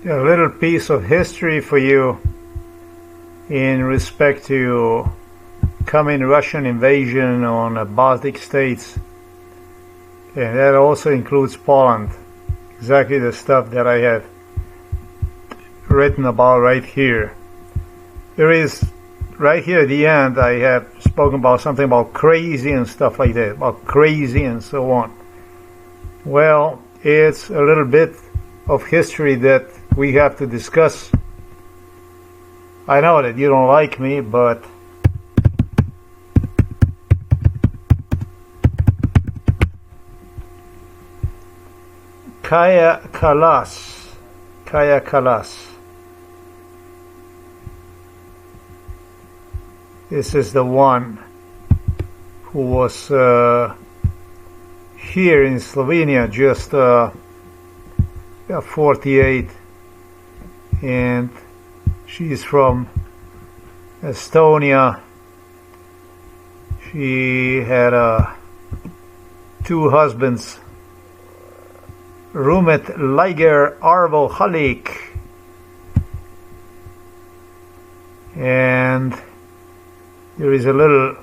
A little piece of history for you in respect to coming Russian invasion on the Baltic states, and that also includes Poland. Exactly the stuff that I have written about right here. There is right here at the end, I have spoken about something about crazy and stuff like that, about crazy and so on. Well, it's a little bit of history that we have to discuss. I know that you don't like me, but Kaya Kalas. This is the one who was here in Slovenia just 48, and she's from Estonia. She had 2 husbands, Rumet Liger Arvo Halik, and there is a little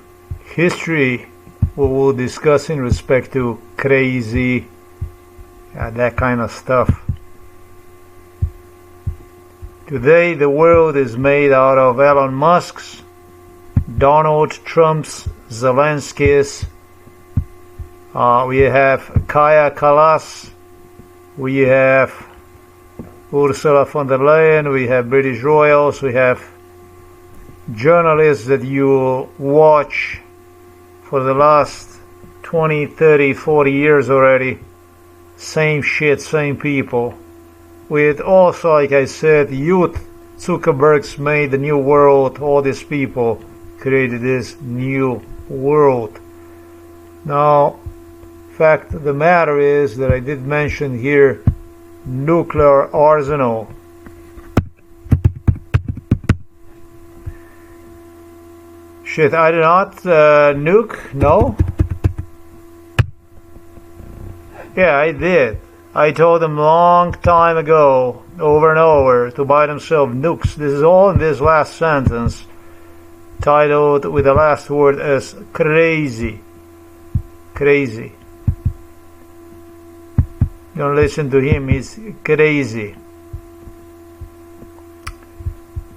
history we will discuss in respect to crazy, that kind of stuff. Today the world is made out of Elon Musk's, Donald Trump's, Zelensky's, we have Kaya Kalas, we have Ursula von der Leyen, we have British royals, we have journalists that you watch for the last 20, 30, 40 years already. Same shit, same people. With also, like I said, youth. Zuckerberg's made the new world. All these people created this new world. Now, fact of the matter is that I did mention here nuclear arsenal. Shit, I did not nuke, no? Yeah, I did. I told them long time ago, over and over, to buy themselves nukes. This is all in this last sentence, titled with the last word as crazy. Crazy. Don't listen to him, he's crazy.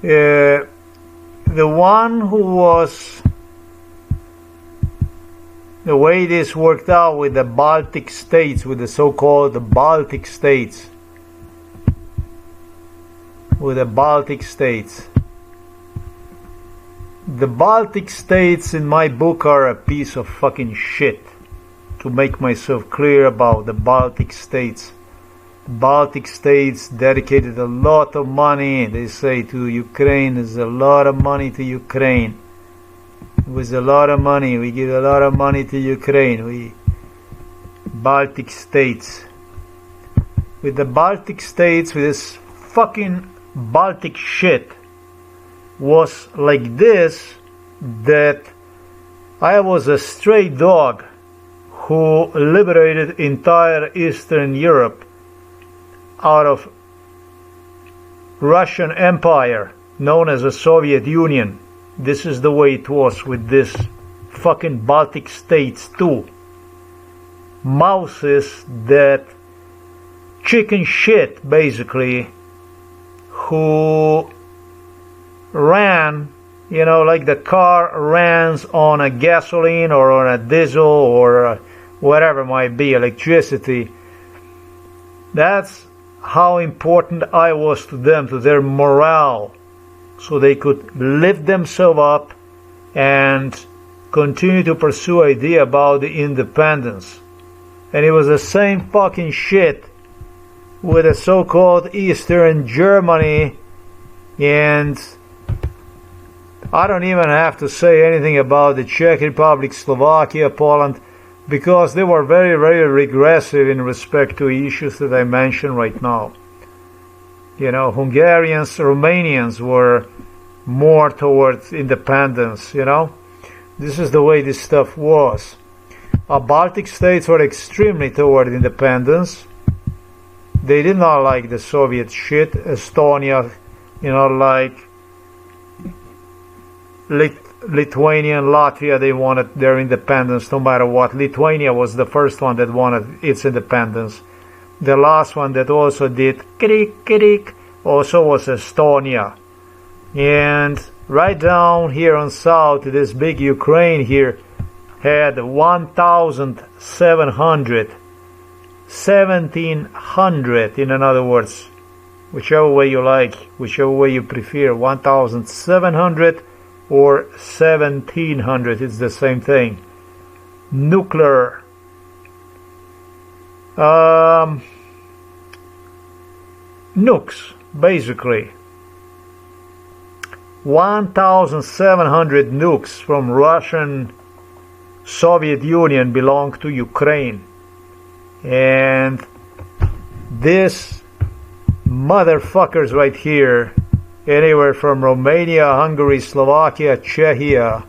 The one who was, the way this worked out with the Baltic states, with the so-called Baltic states, the Baltic states in my book are a piece of fucking shit. To make myself clear about the Baltic states. The Baltic states dedicated a lot of money, they say, to Ukraine. There's a lot of money to Ukraine. It was a lot of money. We give a lot of money to Ukraine. Baltic states. With the Baltic states, with this fucking Baltic shit, was like this, that I was a stray dog who liberated entire Eastern Europe out of Russian Empire, known as the Soviet Union. This is the way it was with this fucking Baltic states too. Mouses that chicken shit, basically, who ran, you know, like the car runs on a gasoline or on a diesel or whatever it might be, electricity. That's how important I was to them, to their morale, so they could lift themselves up and continue to pursue idea about the independence. And it was the same fucking shit with the so-called Eastern Germany, and I don't even have to say anything about the Czech Republic, Slovakia, Poland, because they were very, very regressive in respect to issues that I mentioned right now. You know, Hungarians, Romanians were more towards independence, you know. This is the way this stuff was. Baltic states were extremely toward independence. They did not like the Soviet shit. Estonia, like Lithuania and Latvia, they wanted their independence no matter what. Lithuania was the first one that wanted its independence. The last one that also did kirik also was Estonia. And right down here on south, this big Ukraine here had 1,700 in other words, whichever way you like, whichever way you prefer, 1,700 or 1,700, it's the same thing. Nuclear nukes, basically. 1,700 nukes from Russian Soviet Union belong to Ukraine. And this motherfuckers right here, anywhere from Romania, Hungary, Slovakia, Czechia,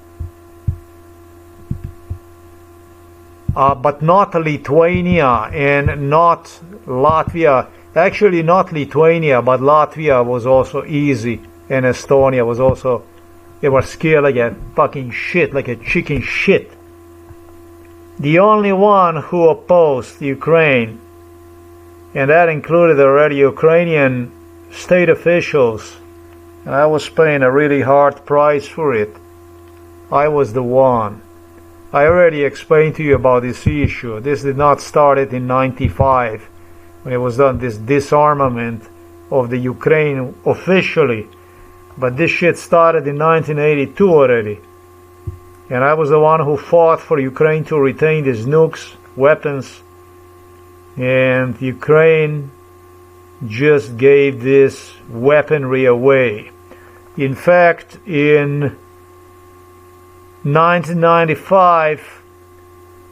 but not Lithuania and not Latvia. Actually, not Lithuania, but Latvia was also easy, and Estonia was also, they were scared like a fucking shit, like a chicken shit. The only one who opposed Ukraine, and that included already Ukrainian state officials, and I was paying a really hard price for it. I was the one. I already explained to you about this issue. This did not start it in '95 when it was done, this disarmament of the Ukraine officially. But this shit started in 1982 already. And I was the one who fought for Ukraine to retain these nukes, weapons. And Ukraine just gave this weaponry away. In fact, in 1995,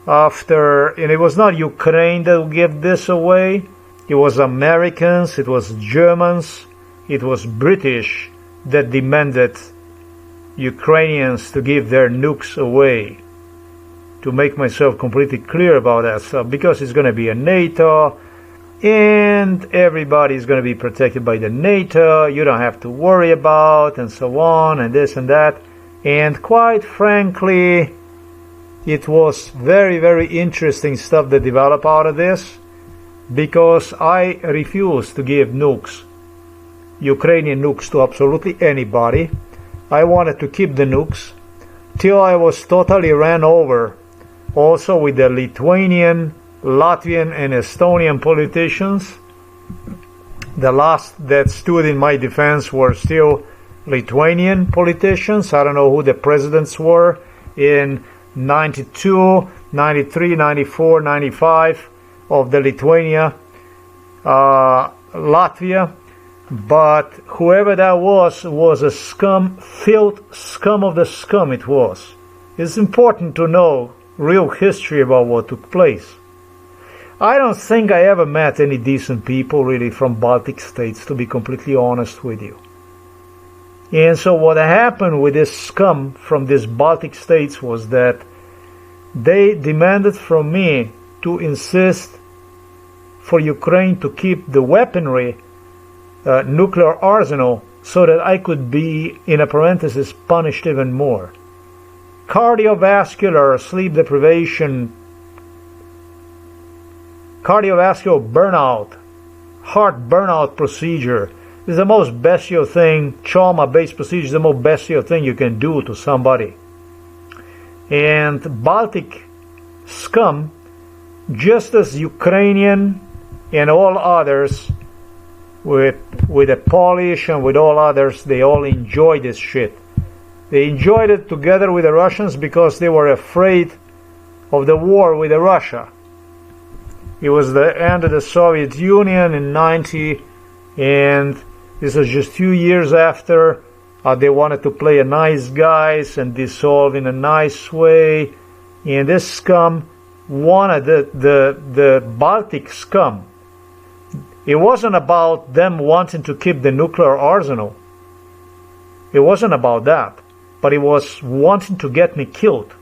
and it was not Ukraine that gave this away, it was Americans, it was Germans, it was British that demanded Ukrainians to give their nukes away. To make myself completely clear about that stuff, because it's going to be a NATO, and everybody's going to be protected by the NATO, you don't have to worry about, and so on, and this and that. And quite frankly, it was very, very interesting stuff that developed out of this, because I refused to give nukes, Ukrainian nukes, to absolutely anybody. I wanted to keep the nukes till I was totally ran over also with the Lithuanian, Latvian and Estonian politicians. The last that stood in my defense were still Lithuanian politicians. I don't know who the presidents were in 92, 93, 94, 95 of the Lithuania, Latvia. But whoever that was a scum, filth scum of the scum it was. It's important to know real history about what took place. I don't think I ever met any decent people really from Baltic states, to be completely honest with you. And so what happened with this scum from these Baltic states was that they demanded from me to insist for Ukraine to keep the weaponry, nuclear arsenal, so that I could be, in a parenthesis, punished even more. Cardiovascular sleep deprivation, cardiovascular burnout, heart burnout procedure is the most bestial thing, trauma-based procedure is the most bestial thing you can do to somebody. And Baltic scum, just as Ukrainian and all others, with the Polish and with all others, they all enjoyed this shit. They enjoyed it together with the Russians because they were afraid of the war with Russia. It was the end of the Soviet Union in '90, and this was just 2 years after. They wanted to play a nice guys and dissolve in a nice way. And this scum wanted the Baltic scum. It wasn't about them wanting to keep the nuclear arsenal. It wasn't about that. But it was wanting to get me killed.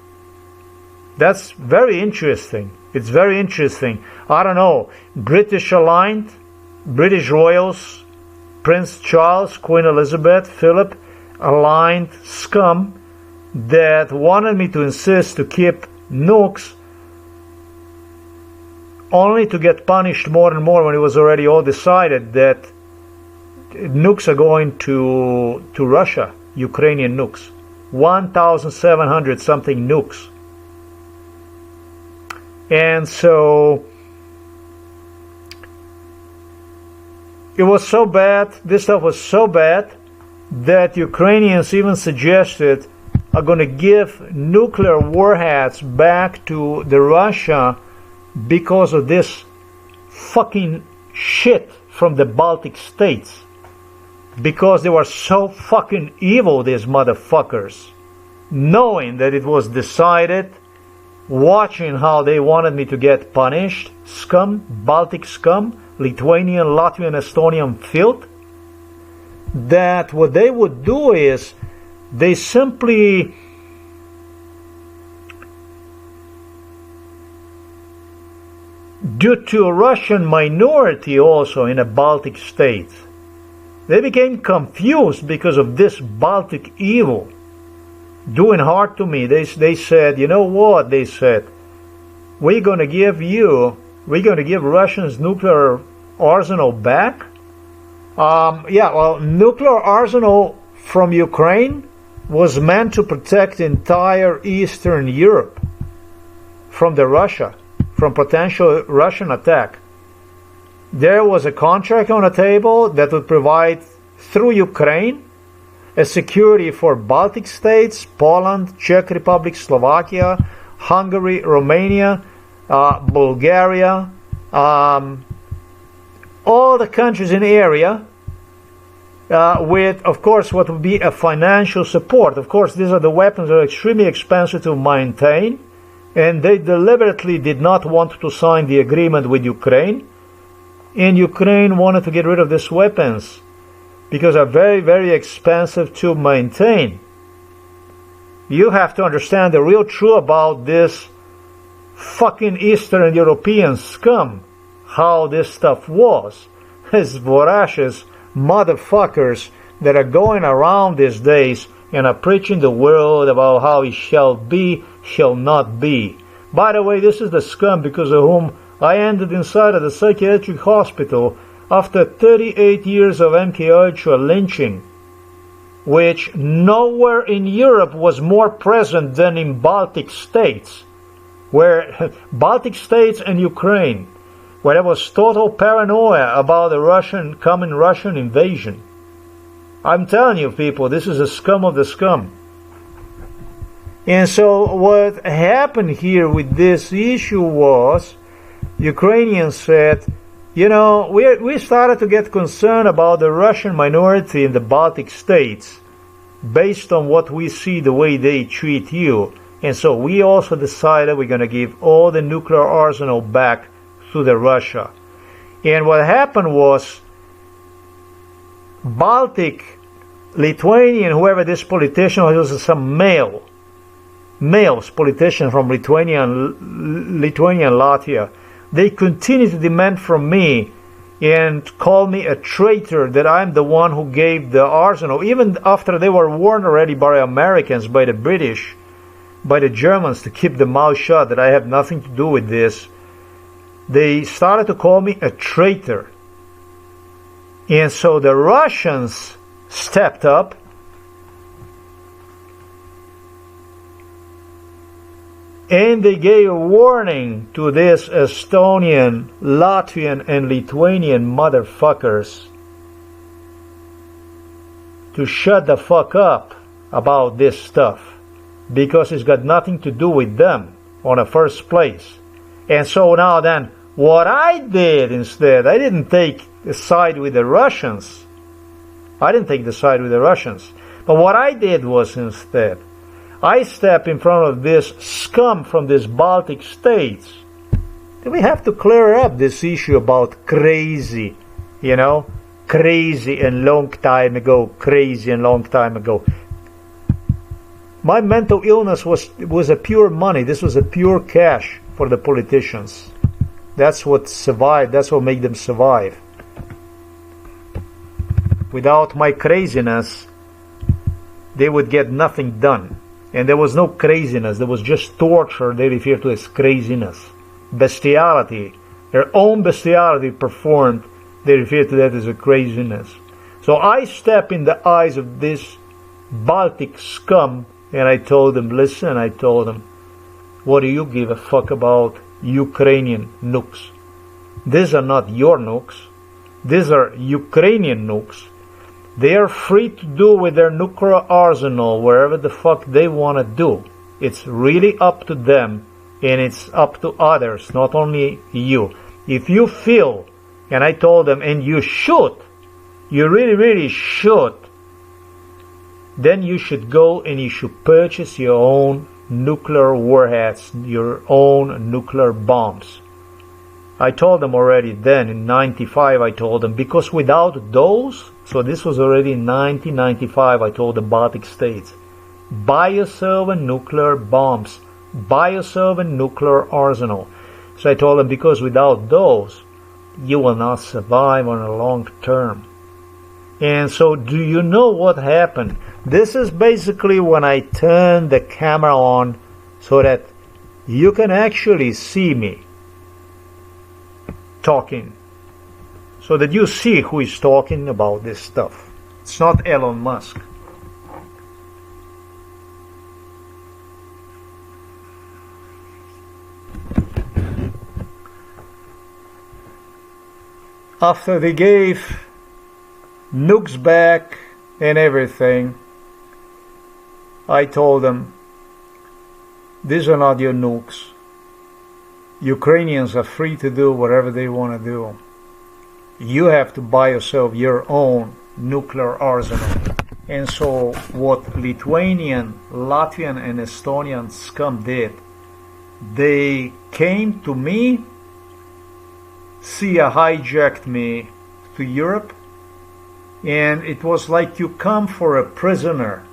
That's very interesting. It's very interesting. I don't know. British aligned, British royals, Prince Charles, Queen Elizabeth, Philip, aligned SCUM that wanted me to insist to keep nukes, only to get punished more and more when it was already all decided that nukes are going to Russia, Ukrainian nukes. 1,700 something nukes. And so it was so bad, this stuff was so bad, that Ukrainians even suggested are going to give nuclear warheads back to the Russia because of this fucking shit from the Baltic states. Because they were so fucking evil, these motherfuckers. Knowing that it was decided, watching how they wanted me to get punished, SCUM, Baltic SCUM, Lithuanian, Latvian, Estonian filth, that what they would do is they simply due to a Russian minority also in the Baltic states, they became confused because of this Baltic evil doing hard to me. They said, you know what, they said, we're going to give Russians nuclear arsenal back. Nuclear arsenal from Ukraine was meant to protect entire Eastern Europe from potential Russian attack. There was a contract on the table that would provide, through Ukraine, a security for Baltic states, Poland, Czech Republic, Slovakia, Hungary, Romania, Bulgaria, all the countries in the area, with, of course, what would be a financial support. Of course, these are the weapons that are extremely expensive to maintain, and they deliberately did not want to sign the agreement with Ukraine. And Ukraine wanted to get rid of these weapons because they're very, very expensive to maintain. You have to understand the real truth about this fucking Eastern European scum, how this stuff was. These voracious motherfuckers that are going around these days and are preaching the world about how it shall be, shall not be. By the way, this is the scum because of whom I ended inside of the psychiatric hospital after 38 years of MKUltra lynching, which nowhere in Europe was more present than in Baltic states, where Baltic states and Ukraine, where there was total paranoia about the coming Russian invasion. I'm telling you, people, this is the scum of the scum. And so what happened here with this issue was, Ukrainians said, you know, we started to get concerned about the Russian minority in the Baltic states based on what we see the way they treat you. And so we also decided we're going to give all the nuclear arsenal back to the Russia. And what happened was Baltic, Lithuanian, whoever this politician was, some males, politician from Lithuania, Latvia, they continue to demand from me and call me a traitor, that I'm the one who gave the arsenal, even after they were warned already by Americans, by the British, by the Germans to keep the mouth shut, that I have nothing to do with this. They started to call me a traitor. And so the Russians stepped up and they gave a warning to this Estonian, Latvian, and Lithuanian motherfuckers to shut the fuck up about this stuff, because it's got nothing to do with them on the first place. And so now then, what I did instead, I didn't take the side with the Russians. But what I did was instead, I step in front of this scum from these Baltic states. We have to clear up this issue about crazy, crazy and long time ago. My mental illness was a pure money. This was a pure cash for the politicians. That's what survived. That's what made them survive. without my craziness, they would get nothing done. And there was no craziness, there was just torture they refer to as craziness. Bestiality, their own bestiality performed, they refer to that as a craziness. So I step in the eyes of this Baltic scum and I told them, listen, I told them, what do you give a fuck about Ukrainian nukes? These are not your nukes. These are Ukrainian nukes. They are free to do with their nuclear arsenal wherever the fuck they want to do. It's really up to them, and it's up to others, not only you. If you feel, and I told them, and you should, you really, really should, then you should go and you should purchase your own nuclear warheads, your own nuclear bombs. I told them already then, in 95, I told them, because without those, so this was already in 1995, I told the Baltic states, buy yourself a nuclear bombs, buy yourself a nuclear arsenal. So I told them, because without those, you will not survive on a long term. And so do you know what happened? This is basically when I turned the camera on so that you can actually see me talking, so that you see who is talking about this stuff. It's not Elon Musk. After they gave nukes back and everything, I told them, these are not your nukes. Ukrainians are free to do whatever they want to do. You have to buy yourself your own nuclear arsenal. And so what Lithuanian, Latvian and Estonian scum did, they came to me, Sia hijacked me to Europe, and it was like you come for a prisoner,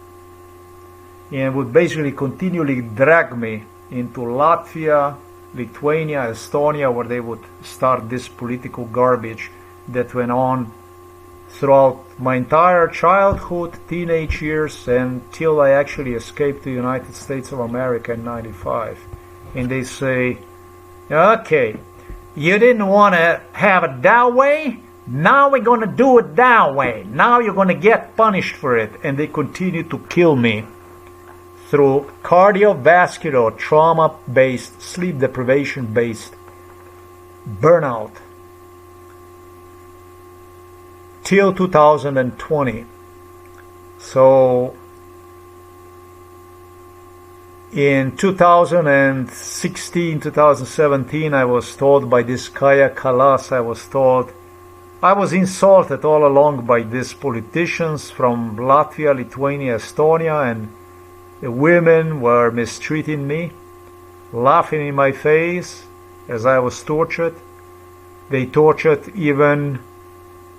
and would basically continually drag me into Latvia, Lithuania, Estonia, where they would start this political garbage that went on throughout my entire childhood, teenage years, until I actually escaped to the United States of America in 95. And they say, okay, you didn't want to have it that way, now we're going to do it that way. Now you're going to get punished for it. And they continue to kill me through cardiovascular trauma-based, sleep deprivation-based burnout till 2020. So in 2016, 2017, I was told by this Kaya Kalas, I was insulted all along by these politicians from Latvia, Lithuania, Estonia, and the women were mistreating me, laughing in my face as I was tortured. They tortured even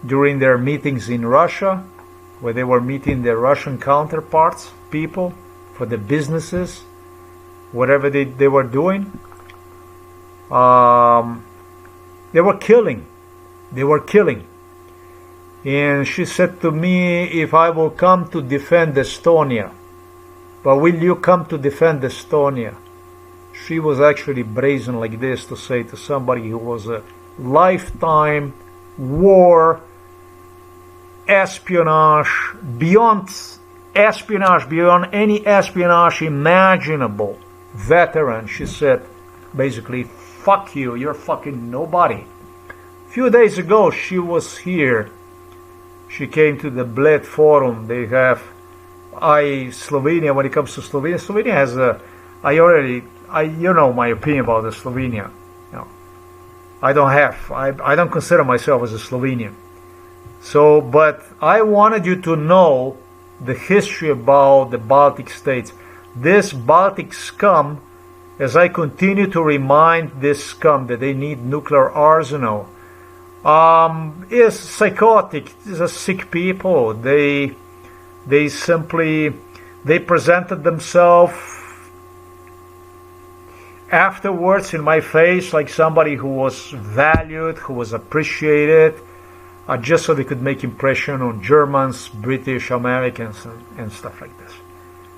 during their meetings in Russia, where they were meeting their Russian counterparts, people, for the businesses, whatever they were doing. They were killing. They were killing. And she said to me, if I will come to defend Estonia, but will you come to defend Estonia? She was actually brazen like this to say to somebody who was a lifetime war espionage, beyond any espionage imaginable veteran. She said, basically, fuck you, you're fucking nobody. A few days ago, she was here. She came to the Bled Forum. They have, Slovenia, when it comes to Slovenia, Slovenia has a, you know my opinion about the Slovenia. You know, I don't consider myself as a Slovenian. So, but I wanted you to know the history about the Baltic states. This Baltic scum, as I continue to remind this scum that they need nuclear arsenal, is psychotic. These are sick people. They presented themselves afterwards in my face like somebody who was valued, who was appreciated. just so they could make impression on Germans, British, Americans, and stuff like this.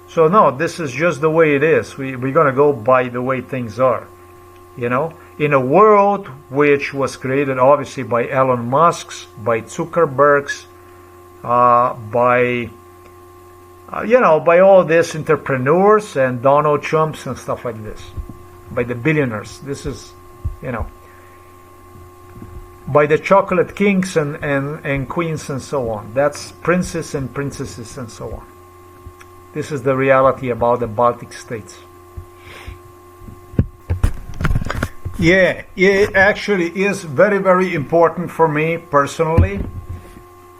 So no, this is just the way it is. We're gonna go by the way things are, you know, in a world which was created obviously by Elon Musk's, by Zuckerberg's, by you know, by all these entrepreneurs and Donald Trumps and stuff like this, by the billionaires. This is, you know, by the chocolate kings and queens and so on. That's princes and princesses and so on. This is the reality about the Baltic states. Yeah, it actually is very, very important for me personally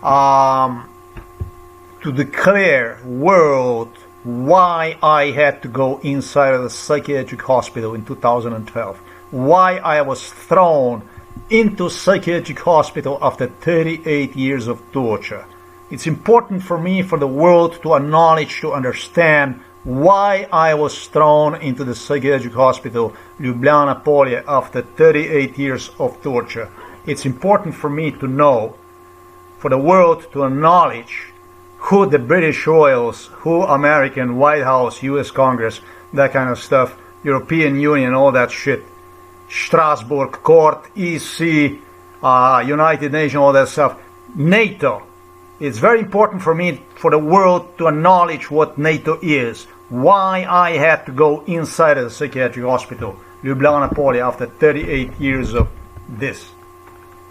to declare world why I had to go inside of the psychiatric hospital in 2012. Why I was thrown into psychiatric hospital after 38 years of torture. It's important for me, for the world to acknowledge, to understand why I was thrown into the psychiatric hospital, Ljubljana Polje, after 38 years of torture. It's important for me to know, for the world to acknowledge who the British Royals, who American, White House, US Congress, that kind of stuff, European Union, all that shit, Strasbourg Court, EC, United Nations, all that stuff, NATO. It's very important for me, for the world to acknowledge what NATO is, why I had to go inside of the psychiatric hospital, Ljubljana Polje, after 38 years of this.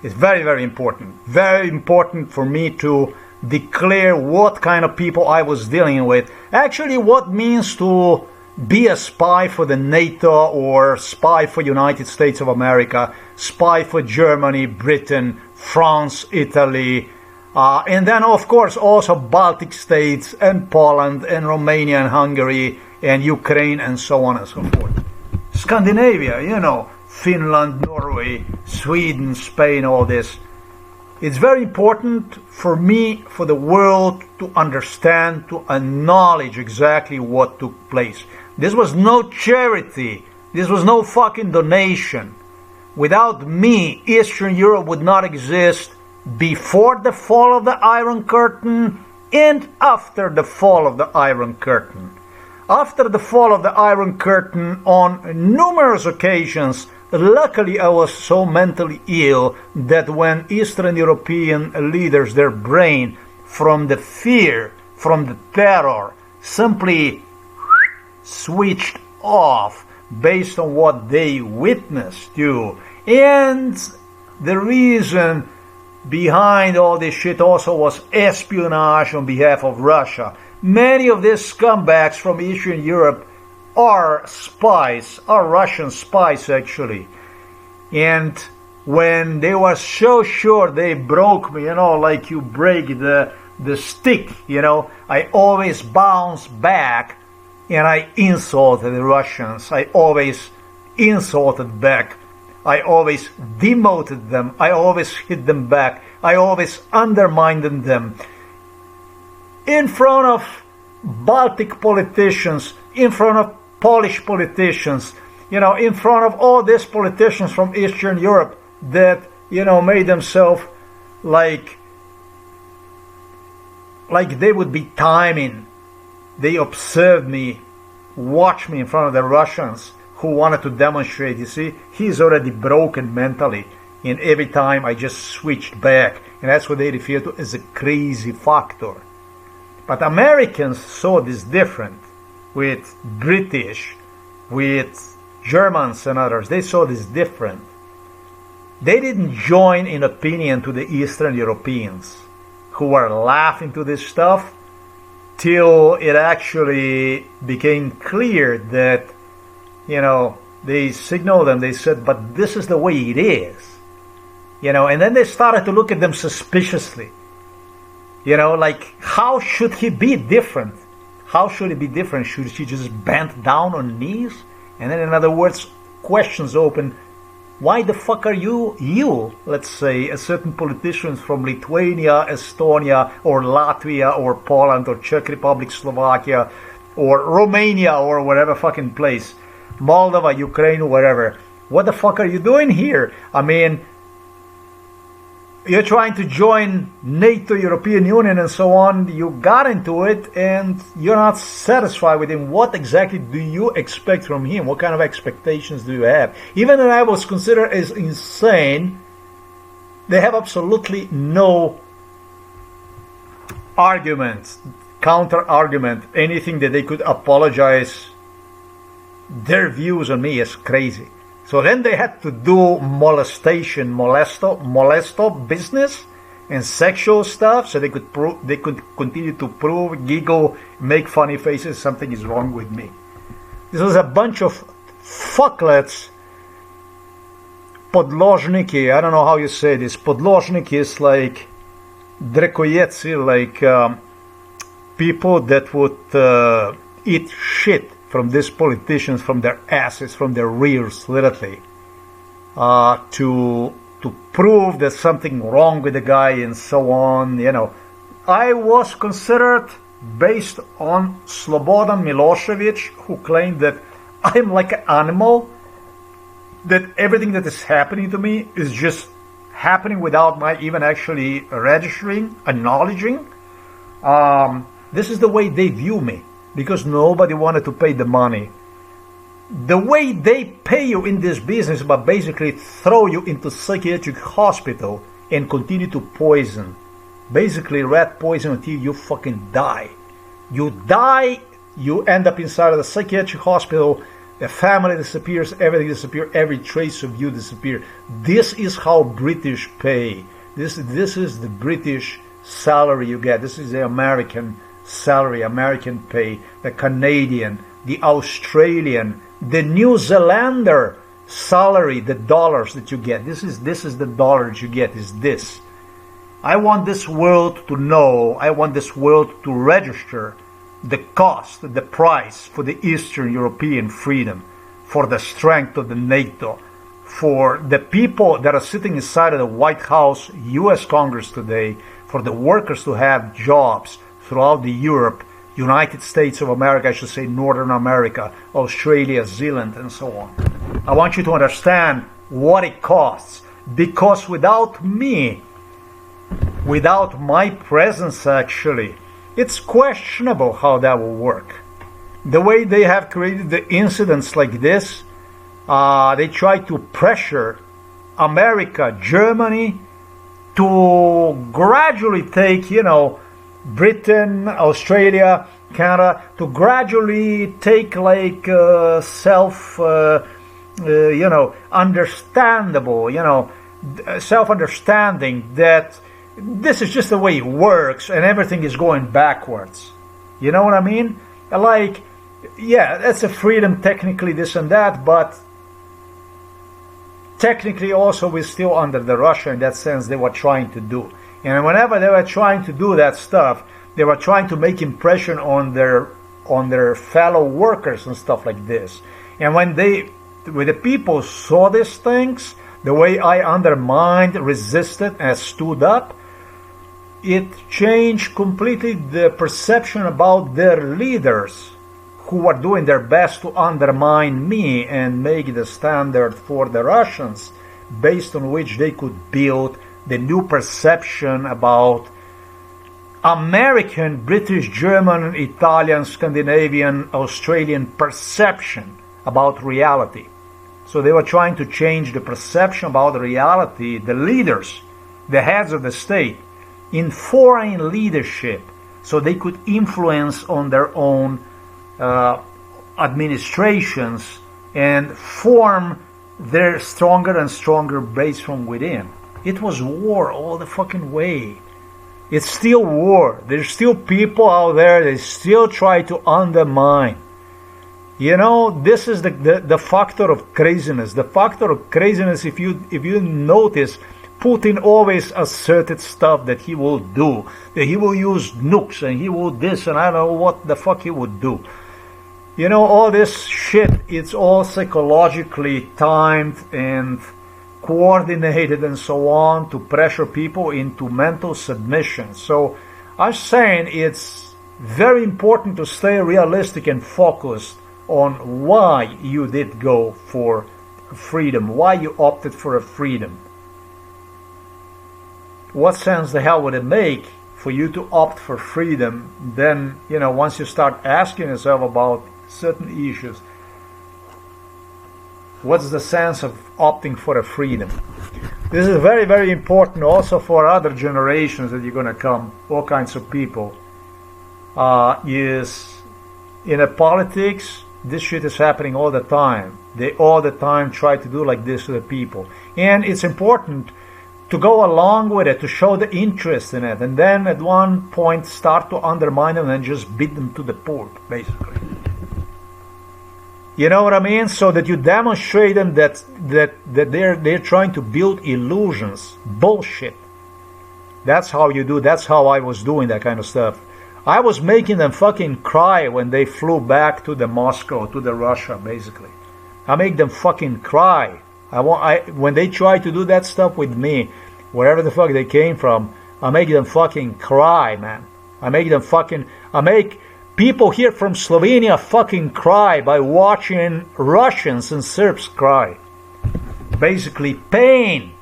It's very, very important. Very important for me to declare what kind of people I was dealing with. Actually, what means to be a spy for the NATO or spy for United States of America, spy for Germany, Britain, France, Italy, and then of course also Baltic states and Poland and Romania and Hungary and Ukraine and so on and so forth. Scandinavia, you know, Finland, Norway, Sweden, Spain, all this. It's very important for me, for the world to understand, to acknowledge exactly what took place. This was no charity. This was no fucking donation. Without me, Eastern Europe would not exist before the fall of the Iron Curtain and after the fall of the Iron Curtain. After the fall of the Iron Curtain, on numerous occasions, luckily I was so mentally ill that when Eastern European leaders, their brain, from the fear, from the terror, simply switched off based on what they witnessed to. And the reason behind all this shit also was espionage on behalf of Russia. Many of these scumbags from Eastern Europe are spies, are Russian spies actually. And when they were so sure they broke me, you know, like you break the stick, you know, I always bounced back and I insulted the Russians. I always insulted back. I always demoted them. I always hit them back. I always undermined them. In front of Baltic politicians, in front of Polish politicians, you know, in front of all these politicians from Eastern Europe that, you know, made themselves like they would be timing. They observed me, watched me in front of the Russians who wanted to demonstrate. You see, he's already broken mentally, and every time I just switched back, and that's what they refer to as a crazy factor. But Americans saw this different with British, with Germans and others. They saw this different. They didn't join in opinion to the Eastern Europeans who were laughing to this stuff till it actually became clear that, you know, they signaled them, they said, but this is the way it is. You know, and then they started to look at them suspiciously. You know, like, how should he be different? How should he be different? Should he just bend down on knees? And then, in other words, questions open. Why the fuck are you, let's say, a certain politicians from Lithuania, Estonia, or Latvia, or Poland, or Czech Republic, Slovakia, or Romania, or whatever fucking place, Moldova, Ukraine, whatever. What the fuck are you doing here? I mean, you're trying to join NATO, European Union, and so on. You got into it, and you're not satisfied with him. What exactly do you expect from him? What kind of expectations do you have? Even though I was considered as insane, they have absolutely no argument, counter argument, anything that they could apologize. Their views on me is crazy. So then they had to do molestation, molesto business and sexual stuff, so they could continue to prove, giggle, make funny faces, something is wrong with me. This was a bunch of fucklets. Podložniki, I don't know how you say this. Podložniki is like drekojeci, like people that would eat shit from these politicians, from their asses, from their rears, literally, to prove there's something wrong with the guy and so on. You know, I was considered, based on Slobodan Milosevic, who claimed that I'm like an animal, that everything that is happening to me is just happening without my even actually registering, acknowledging. This is the way they view me, because nobody wanted to pay the money. The way they pay you in this business, but basically throw you into psychiatric hospital and continue to poison. Basically rat poison until you fucking die. You die, you end up inside of the psychiatric hospital, the family disappears, everything disappears, every trace of you disappears. This is how British pay. This is the British salary you get. This is the American salary, American pay, the Canadian, the Australian, the New Zealander salary, the dollars that you get. This is the dollars you get, is this. I want this world to know, I want this world to register the cost, the price for the Eastern European freedom, for the strength of the NATO, for the people that are sitting inside of the White House, US Congress today, for the workers to have jobs throughout the Europe, United States of America, I should say Northern America, Australia, Zealand, and so on. I want you to understand what it costs, because without me, without my presence actually, it's questionable how that will work. The way they have created the incidents like this, they try to pressure America, Germany, to gradually take, you know, Britain, Australia, Canada, to gradually take like understandable, self-understanding that this is just the way it works and everything is going backwards. You know what I mean? Like, yeah, that's a freedom technically, this and that, but technically also we're still under the Russia in that sense they were trying to do. And whenever they were trying to do that stuff, they were trying to make impression on their fellow workers and stuff like this. And when the people saw these things, the way I undermined, resisted, and stood up, it changed completely the perception about their leaders, who were doing their best to undermine me and make the standard for the Russians, based on which they could build the new perception about American, British, German, Italian, Scandinavian, Australian perception about reality. So they were trying to change the perception about reality, the leaders, the heads of the state, in foreign leadership, so they could influence on their own administrations and form their stronger and stronger base from within. It was war all the fucking way. It's still war. There's still people out there that still try to undermine. You know, this is the factor of craziness. The factor of craziness, if you notice, Putin always asserted stuff that he will do, that he will use nukes and he will this and I don't know what the fuck he would do. You know, all this shit, it's all psychologically timed and coordinated and so on to pressure people into mental submission. So I'm saying it's very important to stay realistic and focused on why you did go for freedom, why you opted for a freedom. what sense the hell would it make for you to opt for freedom? Then, you know, once you start asking yourself about certain issues, what's the sense of opting for a freedom? This is very, very important also for other generations that you're going to come, all kinds of people. Is in a politics, this shit is happening all the time. They all the time try to do like this to the people. And it's important to go along with it, to show the interest in it, and then at one point start to undermine them and just beat them to the pulp, basically. You know what I mean? So that you demonstrate them that they're trying to build illusions, bullshit. That's how you do. That's how I was doing that kind of stuff. I was making them fucking cry when they flew back to the Moscow, to the Russia, basically. I make them fucking cry. When they try to do that stuff with me, wherever the fuck they came from, I make them fucking cry, man. I make people here from Slovenia fucking cry by watching Russians and Serbs cry. Basically pain,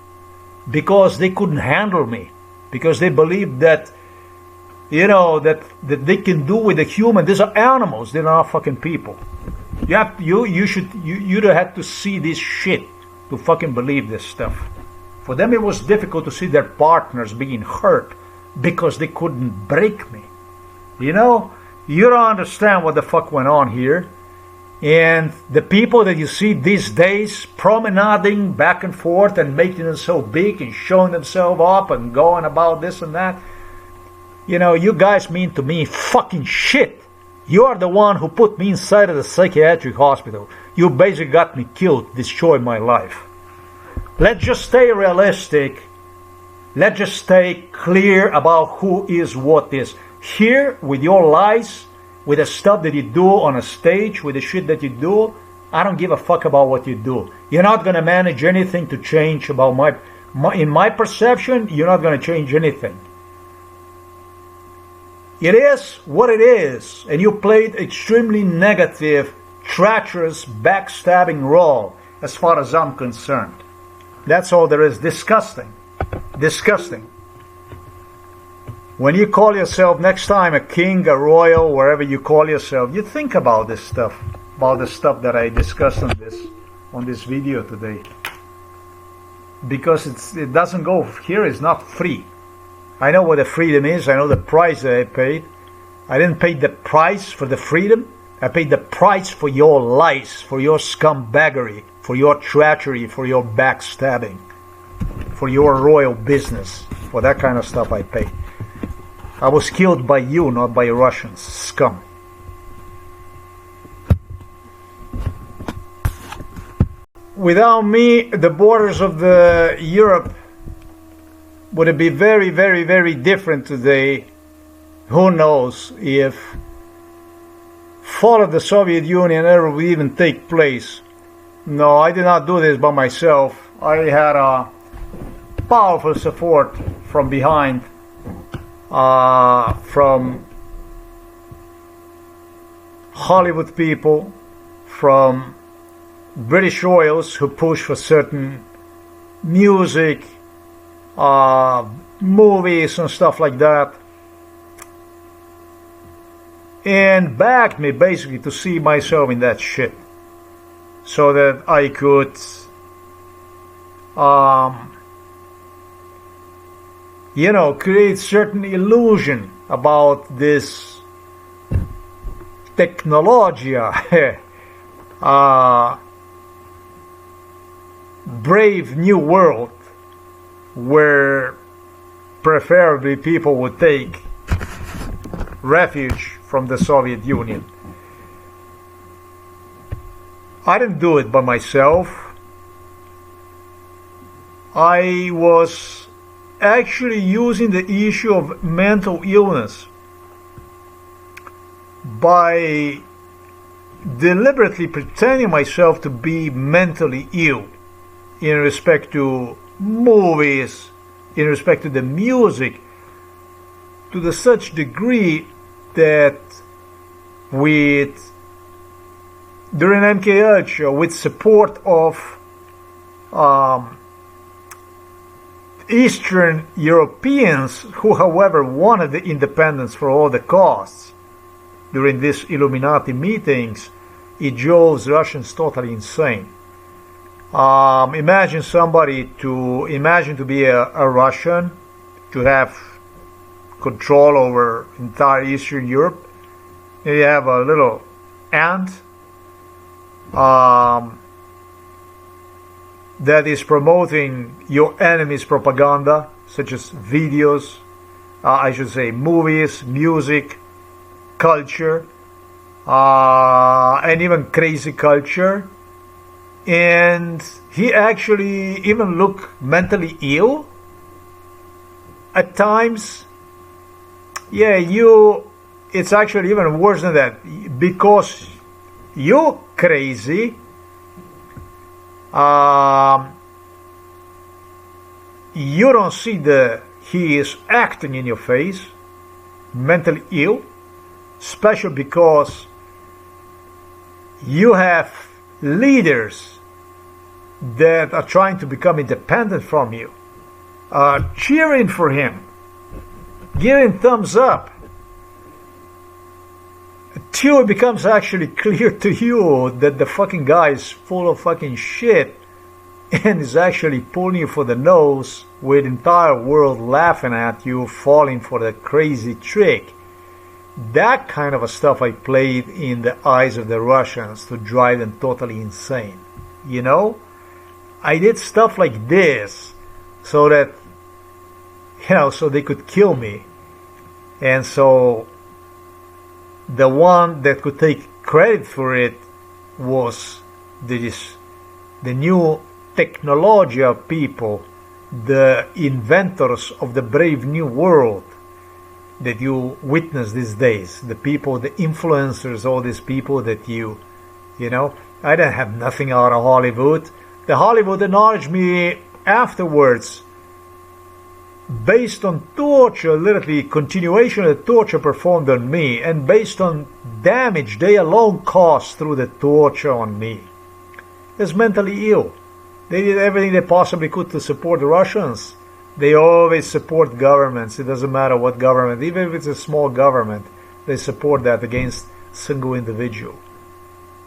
because they couldn't handle me, because they believed that, you know, that they can do with a human. These are animals. They're not fucking people. You'd have to see this shit to fucking believe this stuff. For them, it was difficult to see their partners being hurt because they couldn't break me. You know, you don't understand what the fuck went on here. And the people that you see these days promenading back and forth and making them so big and showing themselves up and going about this and that, you know, you guys mean to me fucking shit. You are the one who put me inside of the psychiatric hospital. You basically got me killed, destroyed my life. Let's just stay realistic. Let's just stay clear about who is what is. Here, with your lies, with the stuff that you do on a stage, with the shit that you do, I don't give a fuck about what you do. You're not going to manage anything to change about in my perception, you're not going to change anything. It is what it is, and you played extremely negative, treacherous, backstabbing role, as far as I'm concerned. That's all there is. Disgusting. Disgusting. When you call yourself next time a king, a royal, wherever you call yourself, you think about this stuff, about the stuff that I discussed on this video today. Because it doesn't go here, it's not free. I know what the freedom is. I know the price that I paid. I didn't pay the price for the freedom. I paid the price for your lies, for your scumbaggery, for your treachery, for your backstabbing, for your royal business. For that kind of stuff I paid. I was killed by you, not by Russians. Scum. Without me, the borders of the Europe would it be very, very, very different today? Who knows if fall of the Soviet Union ever would even take place? No, I did not do this by myself. I had a powerful support from behind, from Hollywood people, from British royals who push for certain music, movies and stuff like that, and backed me basically to see myself in that shit, so that I could you know, create certain illusion about this technologia, brave new world, where preferably people would take refuge from the Soviet Union. I didn't do it by myself. I was actually using the issue of mental illness by deliberately pretending myself to be mentally ill in respect to movies, in respect to the music, to the such degree that during MKH show, with support of Eastern Europeans who, however, wanted the independence for all the costs. During these Illuminati meetings, it drove Russians totally insane. Imagine to be a Russian, to have control over entire Eastern Europe. And you have a little ant that is promoting your enemy's propaganda, such as videos, I should say movies, music, culture, and even crazy culture. And he actually even looked mentally ill at times. Yeah, it's actually even worse than that, because you're crazy. You don't see he is acting in your face, mentally ill, especially because you have leaders that are trying to become independent from you, cheering for him, giving thumbs up, till it becomes actually clear to you that the fucking guy is full of fucking shit and is actually pulling you for the nose, with the entire world laughing at you, falling for the crazy trick. That kind of a stuff I played in the eyes of the Russians to drive them totally insane. You know? I did stuff like this so that, so they could kill me. And so the one that could take credit for it was the new technology people, the inventors of the brave new world that you witness these days. The people, the influencers, all these people that you know. I didn't have nothing out of Hollywood. The Hollywood acknowledged me afterwards based on torture, literally continuation of the torture performed on me, and based on damage they alone caused through the torture on me. It's mentally ill. They did everything they possibly could to support the Russians. They always support governments. It doesn't matter what government, even if it's a small government, they support that against a single individual.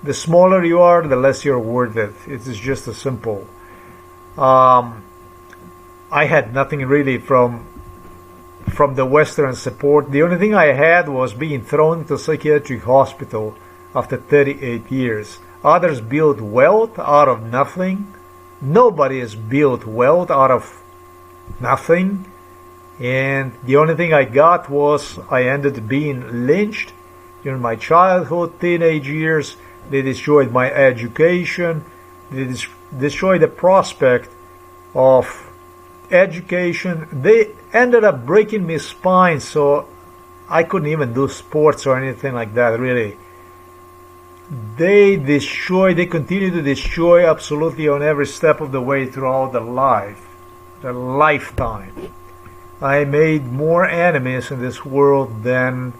The smaller you are, the less you're worth it. It is just as simple. I had nothing really from the Western support. The only thing I had was being thrown into a psychiatric hospital after 38 years. Others built wealth out of nothing. Nobody has built wealth out of nothing. And the only thing I got was I ended up being lynched during my childhood, teenage years. They destroyed my education. They destroyed the prospect of education. They ended up breaking my spine, so I couldn't even do sports or anything like that, really. They continue to destroy absolutely on every step of the way throughout the lifetime. I made more enemies in this world than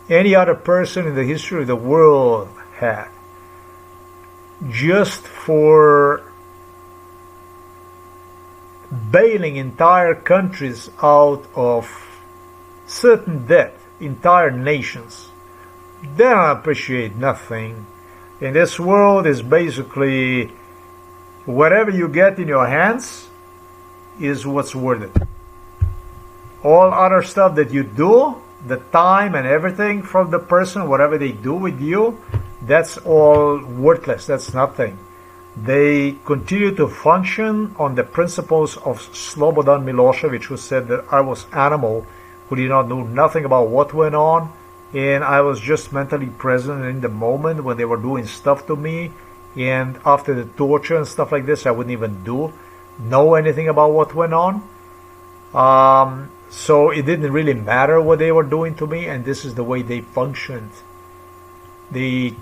any other person in the history of the world had. Just for bailing entire countries out of certain debt, entire nations. They don't appreciate nothing. In this world is basically whatever you get in your hands is what's worth it. All other stuff that you do, the time and everything from the person, whatever they do with you, that's all worthless. That's nothing. They continue to function on the principles of Slobodan Milosevic, who said that I was animal, who did not know nothing about what went on, and I was just mentally present in the moment when they were doing stuff to me. And after the torture and stuff like this, I wouldn't even know anything about what went on. So it didn't really matter what they were doing to me, and this is the way they functioned. The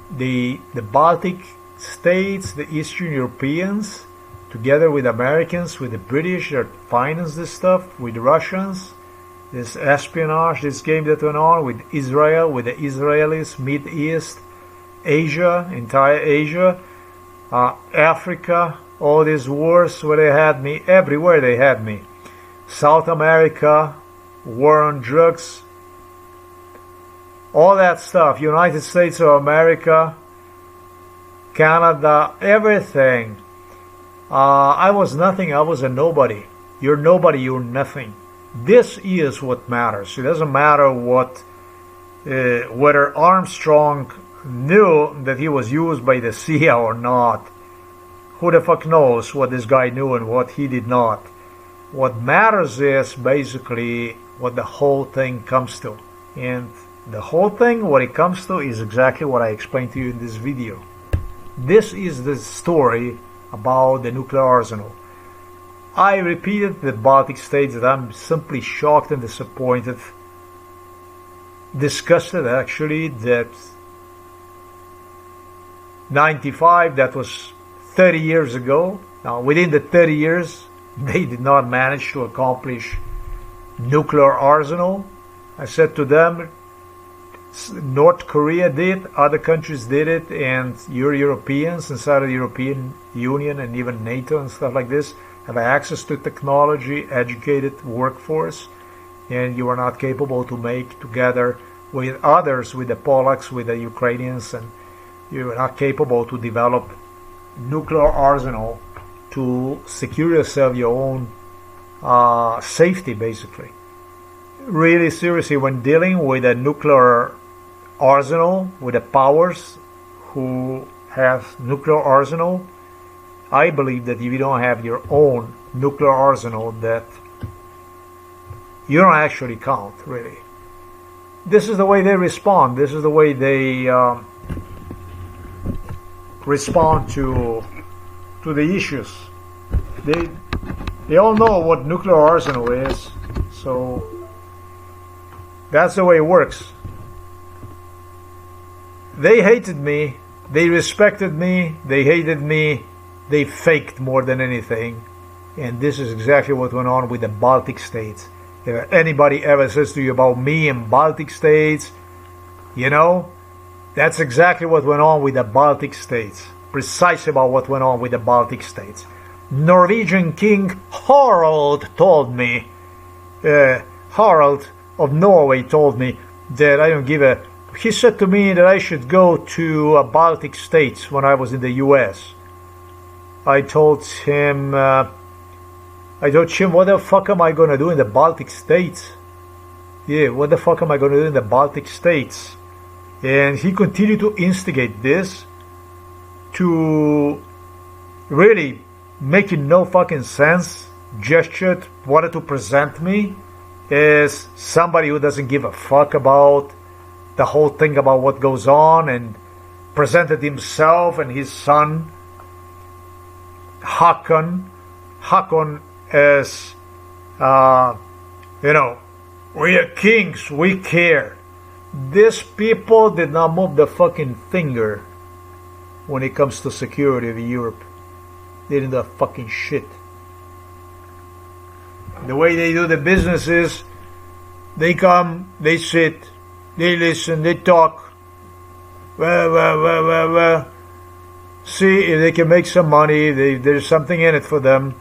Baltic states, the Eastern Europeans, together with Americans, with the British that finance this stuff, with the Russians, this espionage, this game that went on with Israel, with the Israelis, Mid East, Asia, entire Asia, Africa, all these wars where they had me, everywhere they had me. South America, war on drugs, all that stuff, United States of America, Canada, everything. I was nothing, I was a nobody. You're nobody, you're nothing. This is what matters. It doesn't matter what, whether Armstrong knew that he was used by the CIA or not. Who the fuck knows what this guy knew and what he did not. What matters is basically what the whole thing comes to. And the whole thing, what it comes to, is exactly what I explained to you in this video. This is the story about the nuclear arsenal. I repeated the Baltic states that I'm simply shocked and disappointed, disgusted actually, that 95, that was 30 years ago. Now within the 30 years, they did not manage to accomplish nuclear arsenal. I said to them, North Korea did, other countries did it, and you're Europeans inside of the European Union and even NATO and stuff like this have access to technology, educated workforce, and you are not capable to make together with others, with the Polacks, with the Ukrainians, and you are not capable to develop nuclear arsenal to secure yourself your own safety, basically. Really seriously, when dealing with a nuclear arsenal, with the powers who have nuclear arsenal, I believe that if you don't have your own nuclear arsenal, that you don't actually count, really. This is the way they respond. This is the way they respond to the issues. They all know what nuclear arsenal is, so that's the way it works. They hated me, they respected me, they hated me, they faked more than anything. And this is exactly what went on with the Baltic states. If anybody ever says to you about me and Baltic states, you know, that's exactly what went on with the Baltic states. Precisely about what went on with the Baltic states. Norwegian King Harald told me, Harald of Norway told me that I don't give a... He said to me that I should go to Baltic states when I was in the US. I told him, what the fuck am I going to do in the Baltic states? Yeah, what the fuck am I going to do in the Baltic states? And he continued to instigate this, to really making no fucking sense, gestured, wanted to present me as somebody who doesn't give a fuck about the whole thing about what goes on, and presented himself and his son Hakon as, you know, we are kings, we care. These people did not move the fucking finger when it comes to security of Europe. They didn't do fucking shit. The way they do the business is, they come, they sit, they listen, they talk, see if they can make some money, there's something in it for them.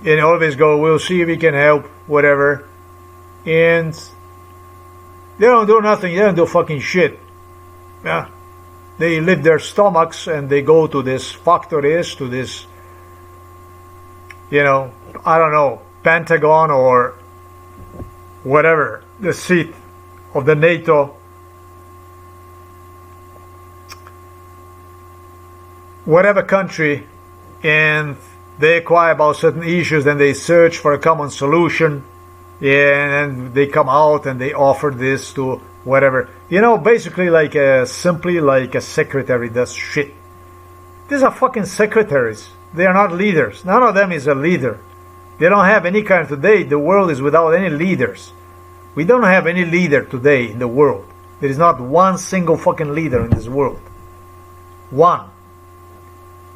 And always go, we'll see if we can help, whatever. And they don't do nothing, they don't do fucking shit. Yeah. They lift their stomachs and they go to this factories, to this, you know, I don't know, Pentagon or whatever, the seat of the NATO, whatever country, and they inquire about certain issues, then they search for a common solution, and they come out and they offer this to whatever. You know, basically like simply like a secretary does shit. These are fucking secretaries. They are not leaders. None of them is a leader. They don't have any kind. Today, the world is without any leaders. We don't have any leader today in the world. There is not one single fucking leader in this world. One.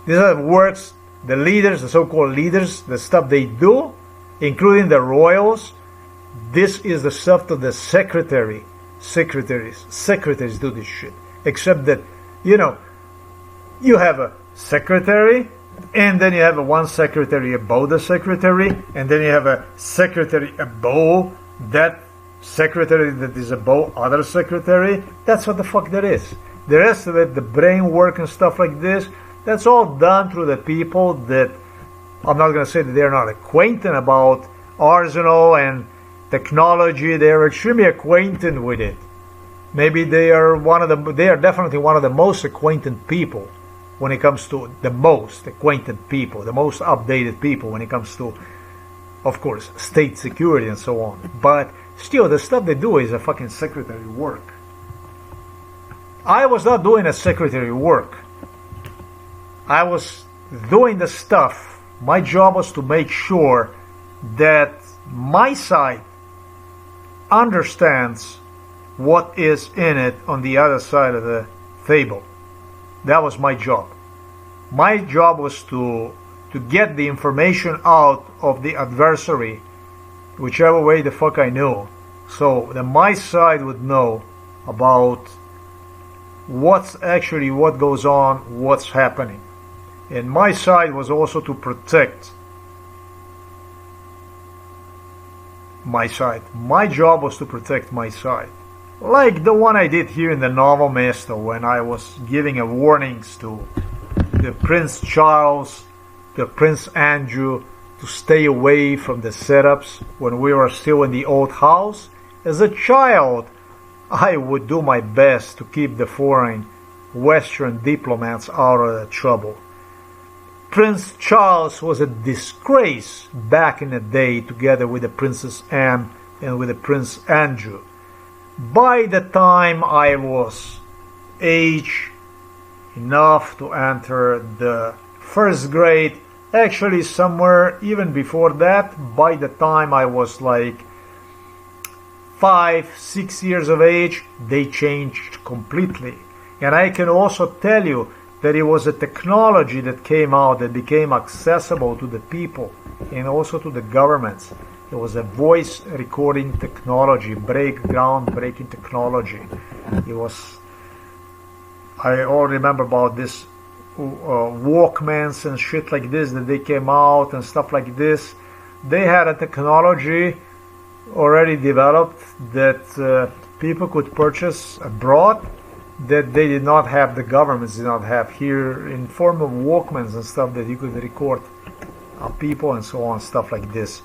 This is how it works. The leaders, the so-called leaders, the stuff they do, including the royals, this is the stuff that the secretaries do this shit. Except that, you know, you have a secretary, And then you have one secretary above the secretary, and then you have a secretary above that secretary that is above other secretary. That's what the fuck that is. The rest of it, the brain work and stuff like this, that's all done through the people that, I'm not going to say that they're not acquainted about arsenal and technology. They're extremely acquainted with it. Maybe they are definitely one of the most acquainted people when it comes to the most acquainted people, the most updated people when it comes to, of course, state security and so on. But still, the stuff they do is a fucking secretary work. I was not doing a secretary work. I was doing the stuff. My job was to make sure that my side understands what is in it on the other side of the table. That was my job. My job was to get the information out of the adversary, whichever way the fuck I knew, so that my side would know about what goes on, what's happening. And my side was also to protect my side. My job was to protect my side. Like the one I did here in the Novo Mesto when I was giving warnings to the Prince Charles, the Prince Andrew, to stay away from the setups when we were still in the old house. As a child, I would do my best to keep the foreign Western diplomats out of the trouble. Prince Charles was a disgrace back in the day, together with the Princess Anne and with the Prince Andrew. By the time I was age enough to enter the first grade, actually somewhere even before that, by the time I was like 5-6 years of age, they changed completely. And I can also tell you that it was a technology that came out that became accessible to the people and also to the governments. It was a voice recording technology, groundbreaking technology. It was, I all remember about this Walkmans and shit like this that they came out and stuff like this. They had a technology already developed that people could purchase abroad that they did not have, the governments did not have here, in form of Walkmans and stuff that you could record people and so on, stuff like this.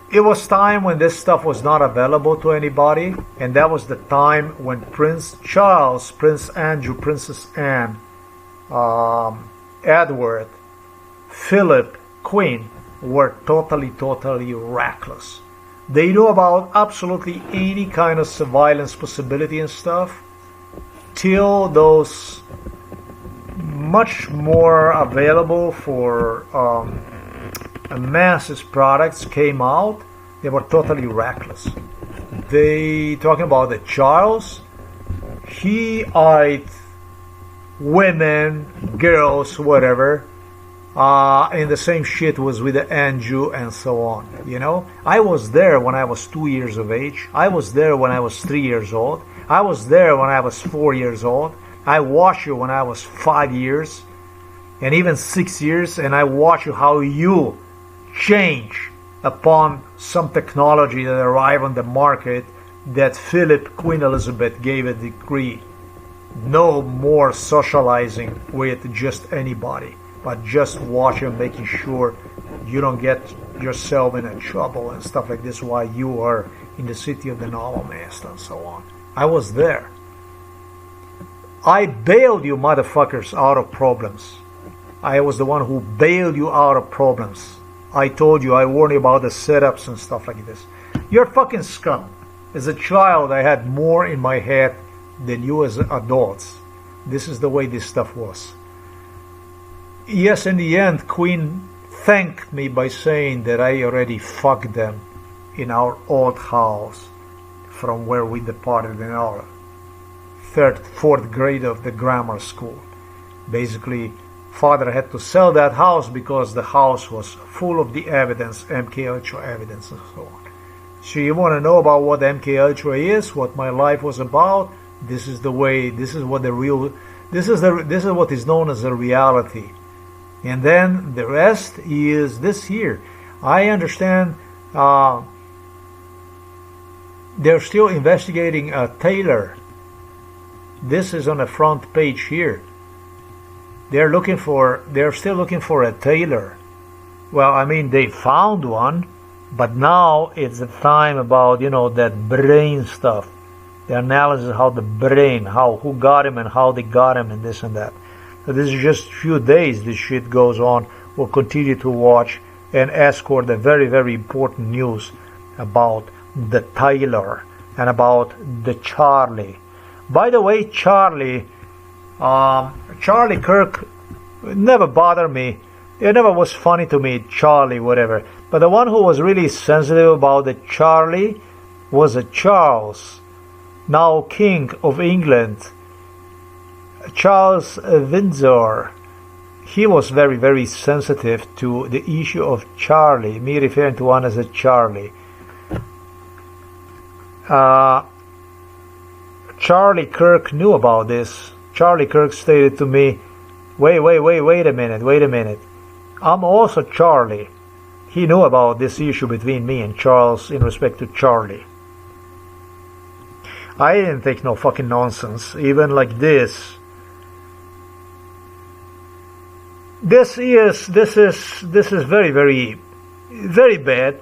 It was time when this stuff was not available to anybody, and that was the time when Prince Charles, Prince Andrew, Princess Anne, Edward, Philip, Queen were totally reckless. They knew about absolutely any kind of surveillance possibility and stuff, till those much more available for masses products came out. They were totally reckless. They, talking about the Charles, he eyed women, girls, whatever, and the same shit was with the Andrew and so on. You know, I was there when I was 2 years of age. I was there when I was 3 years old. I was there when I was 4 years old. I watched you when I was 5 years and even 6 years, and I watched you how you change upon some technology that arrived on the market that Philip, Queen Elizabeth gave a decree. No more socializing with just anybody, but just watching, making sure you don't get yourself in a trouble and stuff like this while you are in the city of the Novo Mesto and so on. I was there. I bailed you motherfuckers out of problems. I was the one who bailed you out of problems. I told you, I warned you about the setups and stuff like this. You're fucking scum. As a child, I had more in my head than you as adults. This is the way this stuff was. Yes, in the end, Queen thanked me by saying that I already fucked them in our old house from where we departed in our fourth grade of the grammar school. Basically, father had to sell that house because the house was full of the evidence, MK Ultra evidence and so on. So you want to know about what MK Ultra is, what my life was about? This is the way, this is what the real This is what is known as a reality. And then the rest is this here. I understand they're still investigating Taylor. This is on the front page here. They're still looking for a Taylor. Well, I mean, they found one, but now it's the time about, that brain stuff. The analysis of how the brain, who got him and how they got him and this and that. So this is just a few days this shit goes on. We'll continue to watch and escort the very, very important news about the Taylor and about the Charlie. By the way, Charlie Kirk never bothered me. It never was funny to me, Charlie, whatever. But the one who was really sensitive about the Charlie was a Charles, now King of England, Charles Windsor. He was very, very sensitive to the issue of Charlie, me referring to one as a Charlie. Charlie Kirk knew about this. Charlie Kirk stated to me, wait a minute. I'm also Charlie. He knew about this issue between me and Charles in respect to Charlie. I didn't take no fucking nonsense, even like this. This is very, very, very bad.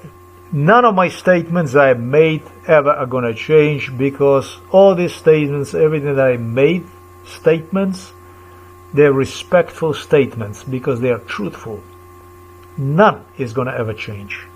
None of my statements I made ever are gonna change, because all these statements, everything that I made, statements, they're respectful statements because they are truthful. None is gonna ever change.